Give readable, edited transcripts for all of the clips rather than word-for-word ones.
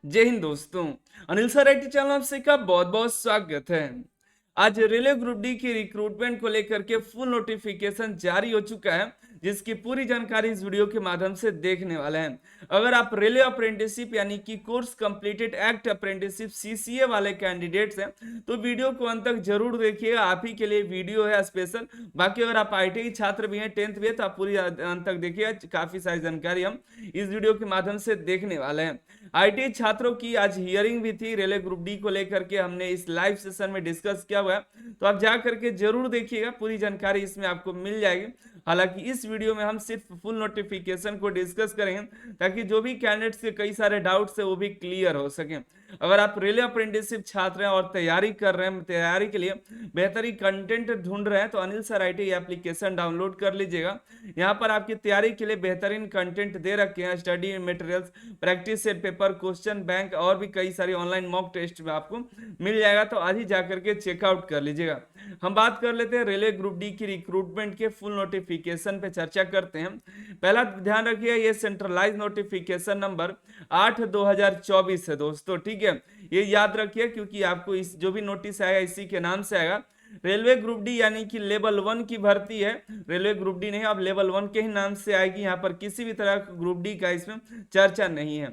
जय हिंद दोस्तों। Anil sir IT channel आपसे का बहुत बहुत स्वागत है। आज रेलवे ग्रुप डी की रिक्रूटमेंट को लेकर के फुल नोटिफिकेशन जारी हो चुका है, जिसकी पूरी जानकारी इस वीडियो के माध्यम से देखने वाले हैं। अगर आप रेलवे अप्रेंटिसशिप यानी कि course completed act apprenticeship CCA वाले कैंडिडेट्स हैं तो वीडियो को अंत तक जरूर देखिएगा, आप ही के लिए वीडियो है स्पेशल। बाकी अगर आप आईटीआई छात्र भी हैं, 10th भी है, तो आप पूरी अंत तक देखिएगा, काफी सारी जानकारी हम इस वीडियो के माध्यम से देखने वाले हैं। आईटीआई छात्रों की आज हियरिंग भी थी रेलवे ग्रुप डी को लेकर के, हमने इस लाइव सेशन में डिस्कस किया हुआ है, तो आप जा करके जरूर देखिएगा, पूरी जानकारी इसमें आपको मिल जाएगी। हालांकि इस वीडियो में हम सिर्फ फुल नोटिफिकेशन को डिस्कस करेंगे ताकि जो भी कैंडिडेट्स के कई सारे डाउट्स है वो भी क्लियर हो सके। अगर आप रेलवे अप्रेंटिसशिप छात्र हैं और तैयारी कर रहे हैं, तैयारी के लिए बेहतरीन कंटेंट ढूंढ रहे हैं, तो Anil sir IT application download कर लीजिएगा। यहाँ पर आपकी तैयारी के लिए बेहतरीन कंटेंट दे रखे हैं, study materials, practice set paper, question bank और भी कई सारी ऑनलाइन मॉक टेस्ट में आपको मिल जाएगा, तो आज ही जाकर के चेकआउट कर लीजिएगा। हम बात कर लेते हैं रेलवे ग्रुप डी की रिक्रूटमेंट के फुल नोटिफिकेशन पे चर्चा करते हैं। पहला ध्यान रखिए, ये सेंट्रलाइज नोटिफिकेशन नंबर 8/2024 है दोस्तों, ठीक है। ये याद रखिए क्योंकि आपको इस जो भी नोटिस आएगा इसी के नाम से आएगा। रेलवे ग्रुप डी यानी कि लेवल 1 की भर्ती है, रेलवे ग्रुप डी नहीं, अब लेवल 1 के ही नाम से आएगी। यहाँ पर किसी भी तरह का ग्रुप डी का इसमें चर्चा नहीं है।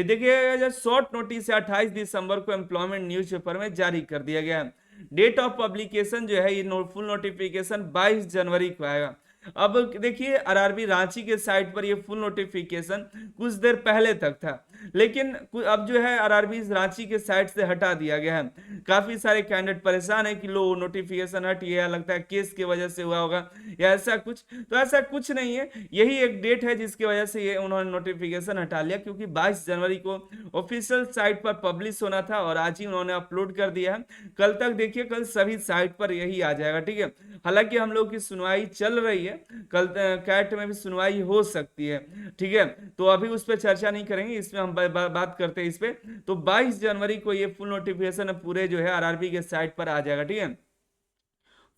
देखिए, शॉर्ट नोटिस 28 दिसंबर को एम्प्लॉयमेंट न्यूज़पेपर में जारी कर दिया गया है। डेट ऑफ पब्लिकेशन जो है, ये फुल नोटिफिकेशन 22 जनवरी को आएगा। अब देखिए, आरआरबी रांची के साइट पर ये फुल नोटिफिकेशन कुछ देर पहले तक था, लेकिन अब जो है आरआरबी रांची के साइट से हटा दिया गया है। काफी सारे कैंडिडेट परेशान है कि लो नोटिफिकेशन हट गया, लगता है केस की वजह से हुआ होगा या ऐसा कुछ, तो ऐसा कुछ नहीं है। यही एक डेट है जिसकी वजह से ये उन्होंने नोटिफिकेशन हटा लिया, क्योंकि 22 जनवरी को ऑफिशियल साइट पर पब्लिश होना था और आज ही उन्होंने अपलोड कर दिया है। कल तक देखिए, कल सभी साइट पर यही आ जाएगा, ठीक है। हालांकि हम लोग की सुनवाई चल रही है, कल कैट में भी सुनवाई हो सकती है, ठीक है, तो अभी उस पर चर्चा नहीं करेंगे, इसमें हम बात करते हैं इस पे। तो 22 जनवरी को ये फुल नोटिफिकेशन पूरे जो है आरआरबी के साइट पर आ जाएगा, ठीक है।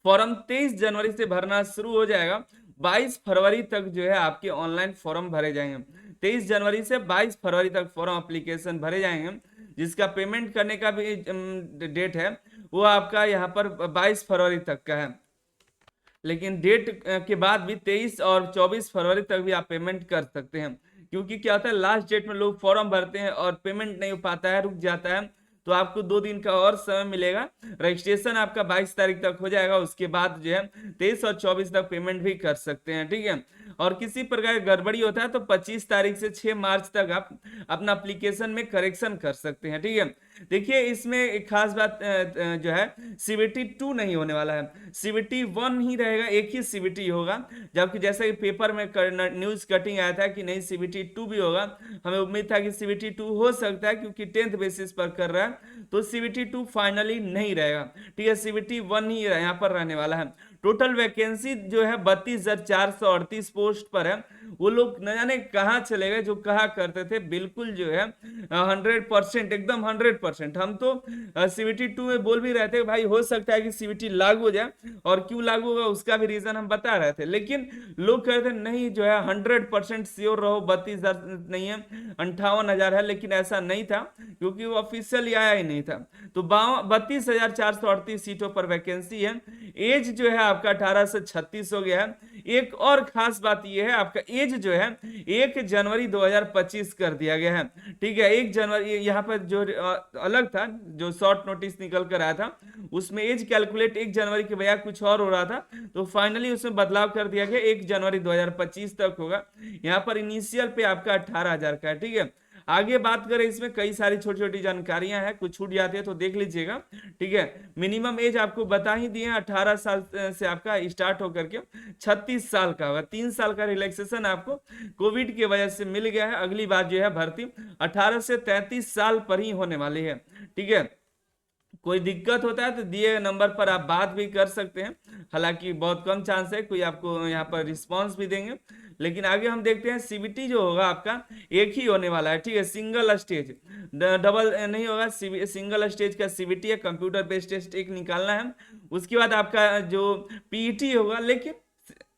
फॉर्म 23 जनवरी से भरना शुरू हो जाएगा, 22 फरवरी तक जो है आपके ऑनलाइन फॉर्म भरे जाएंगे। 23 जनवरी से 22 फरवरी तक फॉर्म एप्लीकेशन भरे जाएंगे, जिसका पेमेंट करने का भी डेट है वो आपका यहाँ पर 22 फरवरी तक का है। लेकिन डेट के बाद भी 23 और 24 फरवरी तक भी आप पेमेंट कर सकते हैं, क्योंकि क्या होता है, लास्ट डेट में लोग फॉर्म भरते हैं और पेमेंट नहीं हो पाता है, रुक जाता है, तो आपको 2 दिन का और समय मिलेगा। रजिस्ट्रेशन आपका 22 तारीख तक हो जाएगा, उसके बाद जो है 23 और 24 तक पेमेंट भी कर सकते हैं, ठीक है। और किसी प्रकार की गड़बड़ी होता है तो 25 तारीख से 6 मार्च तक आप अपना एप्लीकेशन में करेक्शन कर सकते हैं, ठीक है। देखिए, इसमें एक खास बात जो है, सीबीटी 2 नहीं होने वाला है, सीबीटी 1 ही रहेगा, एक ही सीबीटी होगा। जबकि जैसा कि पेपर में न्यूज कटिंग आया था कि नहीं सीबीटी 2 भी होगा, हमें उम्मीद था कि सीबीटी 2 हो सकता है, क्योंकि 10th बेसिस पर कर रहा है, तो सीबीटी 2 फाइनली नहीं रहेगा, ठीक है। सीबीटी 1 ही यहाँ पर रहने वाला है। टोटल वैकेंसी जो है 32,438 पोस्ट पर है। वो लोग न जाने कहाँ चले गए जो कहा करते थे, बिल्कुल जो है 100%, एकदम 100%। हम तो सीबीटी 2 में बोल भी रहे थे भाई हो सकता है कि सीबीटी लागू हो जाए, और क्यों लागू होगा उसका भी रीजन हम बता रहे थे, लेकिन लोग कहते नहीं जो है 100% श्योर रहो, 32,000 नहीं है, 58,000 है, लेकिन ऐसा नहीं था क्योंकि वो ऑफिशियल आया ही नहीं था। तो 32,438 सीटों पर वैकेंसी है। एज जो है आपका 18 से 36 हो गया है। एक और खास बात यह है, आपका एज जो है 1 जनवरी 2025 कर दिया गया है, ठीक है। 1 जनवरी यहाँ पर जो अलग था, जो शॉर्ट नोटिस निकल कर आया था, उसमें एज कैलकुलेट 1 जनवरी के बजाय कुछ और हो रहा था, तो फाइनली उसमें बदलाव कर दिया गया, 1 जनवरी 2025 तक होगा। यहाँ पर इनिशियल पे आपका 18,000 का है, ठीक है। आगे बात करें, इसमें कई सारी छोटी छोटी जानकारियां हैं, कुछ छूट जाती है तो देख लीजिएगा, ठीक है। मिनिमम एज आपको बता ही दिए, 18 साल से आपका स्टार्ट होकर के 36 साल का होगा। 3 साल का रिलैक्सेशन आपको कोविड की वजह से मिल गया है। अगली बार जो है भर्ती 18 से 33 साल पर ही होने वाली है, ठीक है। कोई दिक्कत होता है तो दिए गए नंबर पर आप बात भी कर सकते हैं, हालांकि बहुत कम चांस है कोई आपको यहाँ पर रिस्पांस भी देंगे। लेकिन आगे हम देखते हैं, सीबीटी जो होगा आपका एक ही होने वाला है, ठीक है, सिंगल स्टेज, डबल नहीं होगा। सिंगल स्टेज का सीबीटी है, कंप्यूटर बेस्ड टेस्ट एक निकालना है। उसके बाद आपका जो पीईटी होगा, लेकिन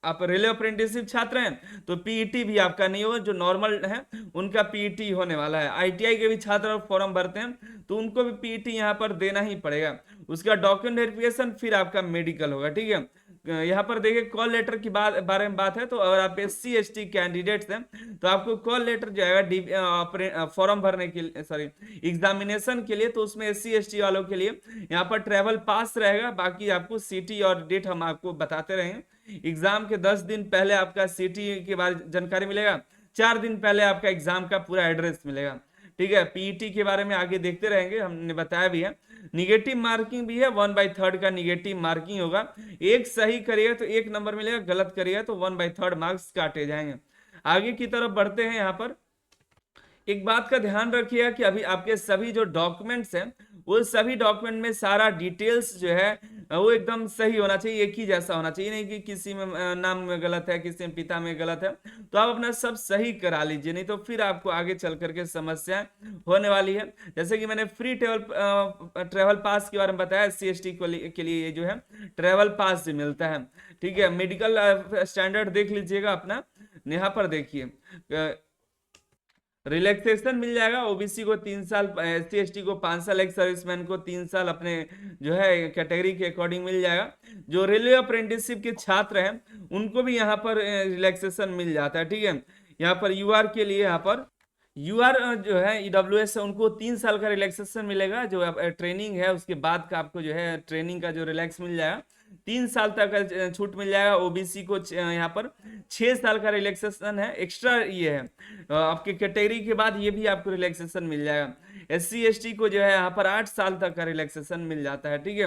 आप रेलवे अप्रेंटिसशिप छात्र हैं तो पीईटी भी आपका नहीं होगा, जो नॉर्मल है उनका पीईटी होने वाला है। आईटीआई के भी छात्र फॉर्म भरते हैं तो उनको भी पीईटी यहाँ पर देना ही पड़ेगा। उसका डॉक्यूमेंट वेरिफिकेशन, फिर आपका मेडिकल होगा, ठीक है। यहाँ पर देखिए कॉल लेटर की बारे में बात है, तो अगर आप SC ST कैंडिडेट्स हैं तो आपको कॉल लेटर जो है फॉर्म भरने के लिए, सॉरी एग्जामिनेशन के लिए, तो उसमें SC ST वालों के लिए यहाँ पर ट्रेवल पास रहेगा। बाकी आपको सिटी और डेट हम आपको बताते रहेंगे। एग्जाम के 10 दिन पहले आपका सिटी के बारे में जानकारी मिलेगा, 4 दिन पहले आपका एग्जाम का पूरा एड्रेस मिलेगा, ठीक है। पीईटी के बारे में आगे देखते रहेंगे, हमने बताया भी है। निगेटिव मार्किंग भी है, 1/3 का निगेटिव मार्किंग होगा। एक सही करिएगा तो 1 नंबर मिलेगा, गलत करिएगा तो 1/3 मार्क्स काटे जाएंगे। आगे की तरफ बढ़ते हैं। यहाँ पर एक बात का ध्यान रखिएगा कि अभी आपके सभी जो डॉक्यूमेंट्स हैं वो सभी डॉक्यूमेंट में सारा डिटेल्स जो है वो एकदम सही होना चाहिए, एक ही जैसा होना चाहिए, नहीं कि किसी में नाम में गलत है, किसी में पिता में गलत है। तो आप अपना सब सही करा लीजिए, नहीं तो फिर आपको आगे चल करके समस्याएं होने वाली है। जैसे कि मैंने फ्री ट्रेवल पास के बारे में बताया, SC ST के लिए ये जो है ट्रेवल पास भी मिलता है, ठीक है। मेडिकल स्टैंडर्ड देख लीजिएगा अपना, यहाँ पर देखिए रिलैक्सेशन मिल जाएगा। ओबीसी को 3 साल, SC ST को 5 साल, एक सर्विसमैन को 3 साल अपने जो है कैटेगरी के अकॉर्डिंग मिल जाएगा। जो रेलवे अप्रेंटिसशिप के छात्र हैं उनको भी यहाँ पर रिलैक्सेशन मिल जाता है, ठीक है। यहाँ पर यूआर के लिए, यहाँ पर यूआर जो है EWS है, उनको 3 साल का रिलैक्सेशन मिलेगा। जो ट्रेनिंग है उसके बाद का आपको जो है ट्रेनिंग का जो रिलैक्स मिल जाएगा, 3 साल तक का छूट मिल जाएगा। ओबीसी को यहाँ पर 6 साल का रिलैक्सेशन है, एक्स्ट्रा ये है आपके कैटेगरी के बाद, ये भी आपको रिलैक्सेशन मिल जाएगा। SC ST को जो है यहाँ पर 8 साल तक का रिलैक्सेशन मिल जाता है, ठीक है।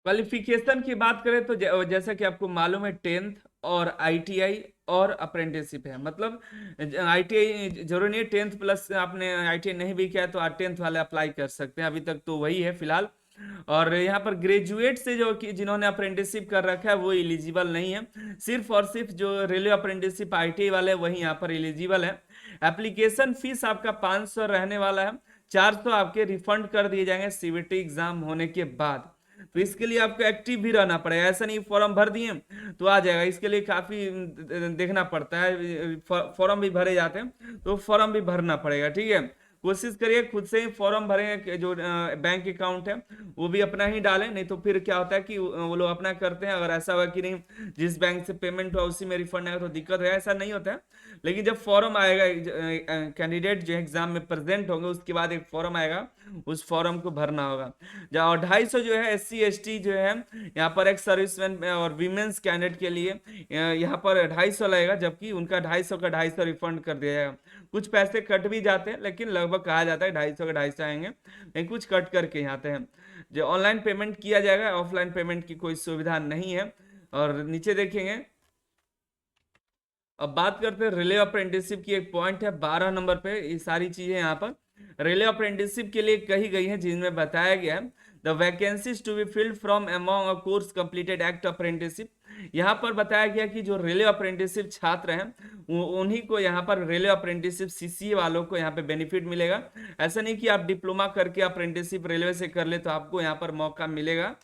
क्वालिफिकेशन की बात करें तो जैसा कि आपको मालूम है 10th और ITI और अप्रेंटिसशिप है। मतलब ITI जरूरी नहीं है, 10th प्लस आपने ITI नहीं भी किया तो 10th वाले अप्लाई कर सकते हैं, अभी तक तो वही है फिलहाल। और यहाँ पर ग्रेजुएट से जो कि जिन्होंने अप्रेंटिसशिप कर रखा है वो एलिजिबल नहीं है, सिर्फ और सिर्फ जो रेलवे अप्रेंटिसशिप ITI वाले वही यहाँ पर एलिजिबल है। एप्लीकेशन फीस आपका 500 रहने वाला है, 400 आपके रिफंड कर दिए जाएंगे CBT एग्जाम होने के बाद। तो इसके लिए आपको एक्टिव भी रहना पड़ेगा, ऐसा नहीं फॉर्म भर दिए तो आ जाएगा। इसके लिए काफी देखना पड़ता है, फॉर्म भी भरे जाते हैं तो फॉर्म भी भरना पड़ेगा, ठीक है। कोशिश करिए खुद से ही फॉर्म भरें, जो बैंक अकाउंट है वो भी अपना ही डालें, नहीं तो फिर क्या होता है कि वो लोग अपना करते हैं। अगर ऐसा हुआ कि नहीं जिस बैंक से पेमेंट हुआ उसी में रिफंड आएगा तो दिक्कत है, ऐसा नहीं होता है। लेकिन जब फॉर्म आएगा, कैंडिडेट जो एग्जाम में प्रेजेंट होंगे उसके बाद एक फॉर्म आएगा, उस फॉर्म को भरना होगा। और 250 जो है SC ST जो है यहाँ पर एक सर्विसमैन और वीमेंस कैंडिडेट के लिए यहाँ पर 250 लगेगा, जबकि उनका 250 का 250 रिफंड कर दिया जाएगा। कुछ पैसे कट भी जाते हैं, लेकिन लगभग कहा जाता है 250 का 250 आएंगे, लेकिन कुछ कट करके आते हैं। जो ऑनलाइन पेमेंट किया जाएगा, ऑफलाइन पेमेंट की कोई सुविधा नहीं है। और नीचे देखेंगे, अब बात करते हैं रेलवे अप्रेंटिसशिप की। एक पॉइंट है 12 नंबर पे, ये सारी चीजें यहाँ पर रेलवे अप्रेंटिसशिप के लिए कही गई हैं, जिनमें बताया गया है the vacancies to be filled from among a course completed act apprenticeship. यहाँ पर बताया गया कि जो रेलवे अप्रेंटिसशिप छात्र हैं उन्हीं को यहाँ पर रेलवे अप्रेंटिसशिप CCA वालों को यहाँ पे बेनिफिट मिलेगा। ऐसा नहीं कि आप डिप्लोमा करके अप्रेंटिसशिप रेलवे से कर ले तो आपको यहाँ पर मौका मिलेगा।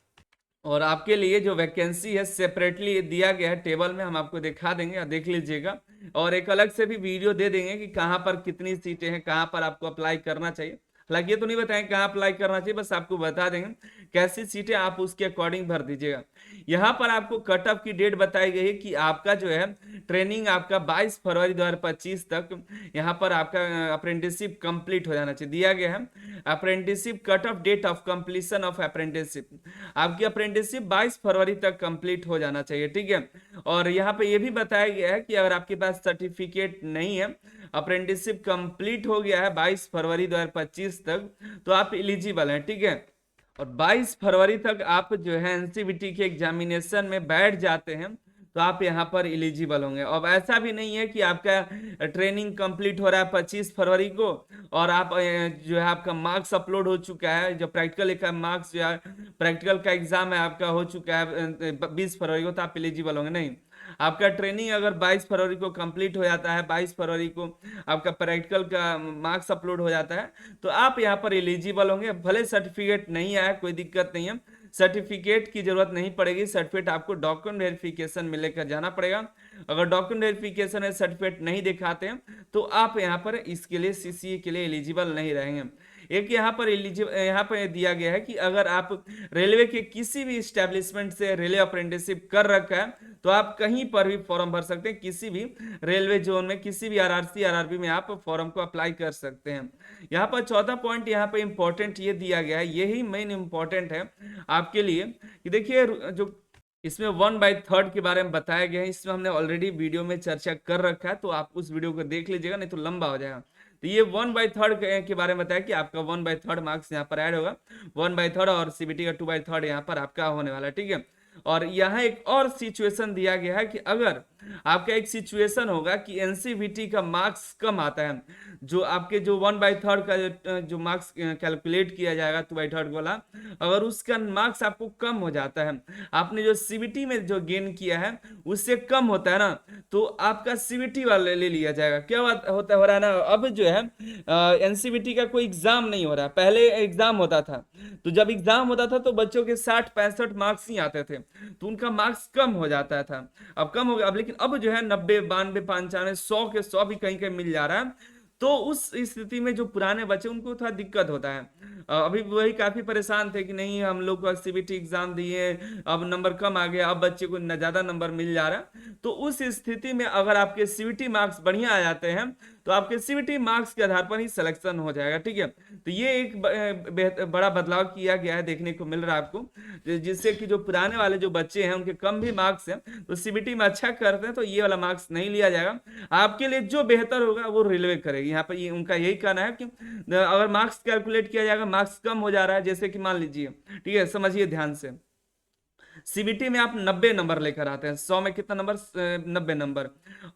और आपके लिए जो वैकेंसी है सेपरेटली दिया गया है टेबल में, हम आपको दिखा देंगे, देख लीजिएगा। और एक अलग से भी वीडियो दे देंगे कि कहाँ पर कितनी सीटें हैं, कहाँ पर आपको अप्लाई करना चाहिए। हालांकि ये तो नहीं बताएंगे कहाँ अप्लाई करना चाहिए, बस आपको बता देंगे कैसी सीटें, आप उसके अकॉर्डिंग भर दीजिएगा। यहाँ पर आपको कट ऑफ की डेट बताई गई है कि आपका जो है ट्रेनिंग आपका 22 फरवरी 2025 तक यहाँ पर आपका अप्रेंटिसशिप कंप्लीट हो जाना चाहिए। दिया गया है apprenticeship cut off date of completion of apprenticeship, आपकी अप्रेंटिसशिप 22 फरवरी तक कंप्लीट हो जाना चाहिए, ठीक है। और यहाँ पे ये भी बताया गया है कि अगर आपके पास सर्टिफिकेट नहीं है, अप्रेंटिसशिप कंप्लीट हो गया है 22 फरवरी 2025 तक, तो आप एलिजिबल हैं, ठीक है। और 22 फरवरी तक आप जो है NCVT के एग्जामिनेशन में बैठ जाते हैं तो आप यहाँ पर एलिजिबल होंगे। अब ऐसा भी नहीं है कि आपका ट्रेनिंग कंप्लीट हो रहा है 25 फरवरी को और आप जो है आपका मार्क्स अपलोड हो चुका है, जो प्रैक्टिकल का मार्क्स जो है प्रैक्टिकल का एग्जाम है आपका हो चुका है 20 फरवरी को, तो आप एलिजिबल होंगे नहीं। आपका ट्रेनिंग अगर 22 फरवरी को कंप्लीट हो जाता है, 22 फरवरी को आपका प्रैक्टिकल का मार्क्स अपलोड हो जाता है, तो आप यहाँ पर एलिजिबल होंगे। भले सर्टिफिकेट नहीं आया कोई दिक्कत नहीं है, सर्टिफिकेट की जरूरत नहीं पड़ेगी, सर्टिफिकेट आपको डॉक्यूमेंट वेरिफिकेशन में लेकर जाना पड़ेगा। अगर डॉक्यूमेंट वेरिफिकेशन में सर्टिफिकेट नहीं दिखाते हैं तो आप यहाँ पर इसके लिए सीसीए के लिए एलिजिबल नहीं रहेंगे। एक यहाँ पर दिया गया है कि अगर आप रेलवे के किसी भी स्टैब्लिशमेंट से रेलवे अप्रेंटिसशिप कर रखा है तो आप कहीं पर भी फॉर्म भर सकते हैं, किसी भी रेलवे जोन में, किसी भी आरआरसी आरआरबी में आप फॉर्म को अप्लाई कर सकते हैं। यहाँ पर चौथा पॉइंट यहाँ पर इंपॉर्टेंट ये दिया गया है, यही मेन इंपॉर्टेंट है आपके लिए कि देखिए जो इसमें 1/3 के बारे में बताया गया है, इसमें हमने ऑलरेडी वीडियो में चर्चा कर रखा है, तो आप उस वीडियो को देख लीजिएगा, नहीं तो लंबा हो जाएगा। तो ये 1/3 के बारे में बताया कि आपका 1/3 मार्क्स यहाँ पर ऐड होगा, 1/3 और सीबीटी का 2/3 यहाँ पर आपका होने वाला है, ठीक है। और यहाँ एक और सिचुएशन दिया गया है कि अगर आपका एक सिचुएशन होगा कि एनसीवीटी का मार्क्स कम आता है, जो आपके जो 1/3 का जो मार्क्स कैलकुलेट किया जाएगा 2/3 वाला, अगर उसका मार्क्स आपको कम हो जाता है, आपने जो सीबीटी में जो गेन किया है उससे कम होता है ना, तो आपका सीबीटी वाला ले लिया जाएगा। क्या होता हो रहा है ना, अब जो है एनसीवीटी का कोई एग्जाम नहीं हो रहा है, पहले एग्जाम होता था, तो जब एग्जाम होता था तो बच्चों के 60-65 मार्क्स ही आते थे, तो उनका मार्क्स कम हो जाता था। अब कम हो गया, अब लेकिन अब जो है 90, 92, 95, 100 के 100 भी कहीं कहीं मिल जा रहा है। तो उस स्थिति में जो पुराने बच्चे उनको थोड़ा दिक्कत होता है। अभी वही काफी परेशान थे कि नहीं हम लोग सीबीटी एग्जाम दिए, अब नंबर कम आ गया, अब बच्चे को ज्यादा नंबर मिल जा रहा है। तो उस स्थिति में अगर आपके सीबीटी मार्क्स बढ़िया आ जाते हैं तो आपके सीबीटी मार्क्स के आधार पर ही सिलेक्शन हो जाएगा, ठीक है। तो ये एक बड़ा बदलाव किया गया है, देखने को मिल रहा है आपको, जिससे कि जो पुराने वाले जो बच्चे हैं उनके कम भी मार्क्स हैं तो सीबीटी में अच्छा करते हैं तो ये वाला मार्क्स नहीं लिया जाएगा। आपके लिए जो बेहतर होगा वो रेलवे करेगी। यहाँ पर ये उनका यही कहना है कि अगर मार्क्स कैलकुलेट किया जाएगा, मार्क्स कम हो जा रहा है, जैसे कि मान लीजिए, ठीक है, समझिए ध्यान से, सीबीटी में आप 90 नंबर लेकर आते हैं, 100 में कितना नंबर, 90 नंबर,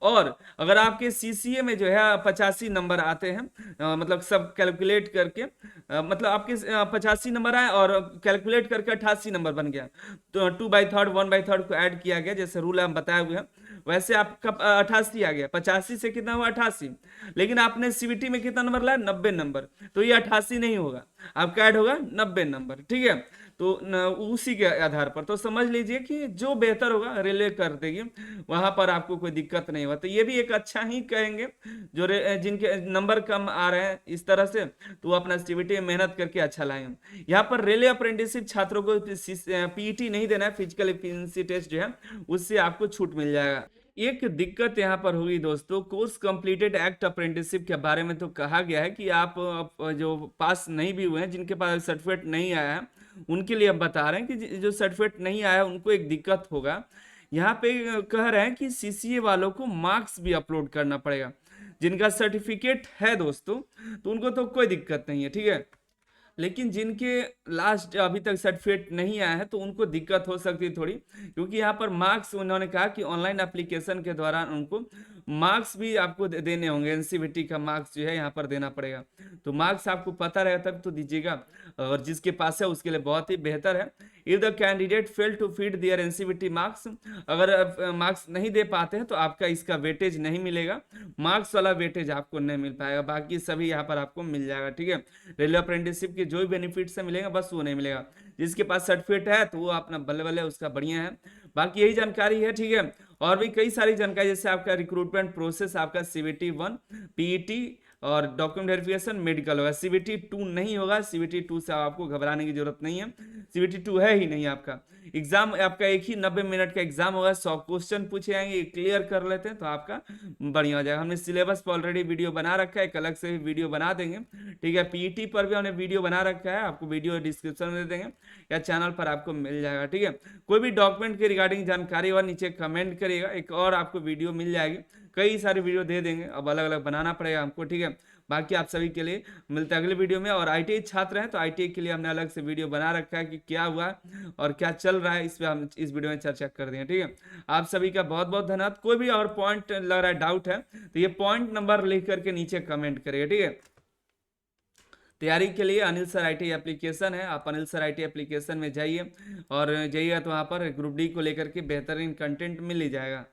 और अगर आपके सीसीए में जो है 85 नंबर आते हैं, मतलब सब कैलकुलेट करके, मतलब आपके 85 नंबर आए और कैलकुलेट करके 88 नंबर बन गया, तो 2/3 1/3 को ऐड किया गया, जैसे रूल हम बताए हुए हैं वैसे आपका 88 आ गया, 85 से कितना हुआ 88, लेकिन आपने सीबीटी में कितना नंबर लाया 90 नंबर, तो ये 88 नहीं होगा, आपका ऐड होगा 90 नंबर, ठीक है। तो उसी के आधार पर तो समझ लीजिए कि जो बेहतर होगा रेलवे कर देगी, वहां पर आपको कोई दिक्कत नहीं होगा। तो ये भी एक अच्छा ही कहेंगे, जो जिनके नंबर कम आ रहे हैं इस तरह से, तो वो अपना सीबीटी में मेहनत करके अच्छा लाएंगे। यहाँ पर रेलवे अप्रेंटिसशिप छात्रों को पीईटी नहीं देना है, फिजिकल एफिशिएंसी टेस्ट जो है उससे आपको छूट मिल जाएगा। एक दिक्कत यहाँ पर हुई दोस्तों, कोर्स कंप्लीटेड एक्ट अप्रेंटिसशिप के बारे में तो कहा गया है कि आप जो पास नहीं भी हुए हैं, जिनके पास सर्टिफिकेट नहीं आया है, उनके लिए अब बता रहे हैं कि जो सर्टिफिकेट नहीं आया उनको एक दिक्कत होगा। यहाँ पे कह रहे हैं कि सीसीए वालों को मार्क्स भी अपलोड करना पड़ेगा, जिनका सर्टिफिकेट है दोस्तों तो उनको तो कोई दिक्कत नहीं है, ठीक है, लेकिन जिनके लास्ट अभी तक सर्टिफिकेट नहीं आया है तो उनको दिक्कत हो सकती है थोड़ी, क्योंकि यहाँ पर मार्क्स उन्होंने कहा कि ऑनलाइन एप्लीकेशन के दौरान उनको मार्क्स भी आपको देने होंगे, एनसीवीटी का मार्क्स जो है यहाँ पर देना पड़ेगा। तो मार्क्स आपको पता रहेगा तब तो दीजिएगा, और जिसके पास है उसके लिए बहुत ही बेहतर है। If the candidate fail to feed their NCVT marks, अगर मार्क्स नहीं दे पाते हैं तो आपका इसका वेटेज नहीं मिलेगा, मार्क्स वाला वेटेज आपको नहीं मिल पाएगा, बाकी सभी यहाँ पर आपको मिल जाएगा, ठीक है। रेलवे अप्रेंटिसशिप के जो भी बेनिफिट्स है मिलेगा, बस वो नहीं मिलेगा। जिसके पास सर्टिफिकेट है तो वो अपना बल्ले बल्ले उसका बढ़िया है। बाकी यही जानकारी है, ठीक है। और भी कई सारी जानकारी, जैसे आपका रिक्रूटमेंट प्रोसेस, आपका सीबीटी 1, पीईटी और डॉक्यूमेंट वेरिफिकेशन, मेडिकल होगा, सीबीटी 2 नहीं होगा। सीबीटी 2 से आपको घबराने की जरूरत नहीं है, सीबीटी 2 है ही नहीं। आपका एग्जाम आपका एक ही 90 मिनट का एग्जाम होगा, 100 क्वेश्चन पूछे जाएंगे, क्लियर कर लेते हैं तो आपका बढ़िया हो जाएगा। हमने सिलेबस पर ऑलरेडी वीडियो बना रखा है, एक अलग से भी वीडियो बना देंगे, ठीक है। पीईटी पर भी हमने वीडियो बना रखा है, आपको वीडियो डिस्क्रिप्शन में दे देंगे या चैनल पर आपको मिल जाएगा, ठीक है। कोई भी डॉक्यूमेंट के रिगार्डिंग जानकारी हो नीचे कमेंट करिएगा, एक और आपको वीडियो मिल जाएगी, कई सारी वीडियो दे देंगे, अब अलग अलग बनाना पड़ेगा हमको, ठीक है। बाकी आप सभी के लिए मिलते हैं अगले वीडियो में। और आईटीआई छात्र हैं तो आईटीआई के लिए हमने अलग से वीडियो बना रखा है कि क्या हुआ और क्या चल रहा है, इस पर हम इस वीडियो में चर्चा कर देंगे, ठीक है। आप सभी का बहुत बहुत धन्यवाद। कोई भी और पॉइंट लग रहा है, डाउट है, तो ये पॉइंट नंबर लिख करके नीचे कमेंट करिए, ठीक है। तैयारी के लिए अनिल सर आईटी एप्लीकेशन है, आप अनिल सर आईटी एप्लीकेशन में जाइए और जाइएगा तो वहाँ पर ग्रुप डी को लेकर के बेहतरीन कंटेंट मिल ही जाएगा।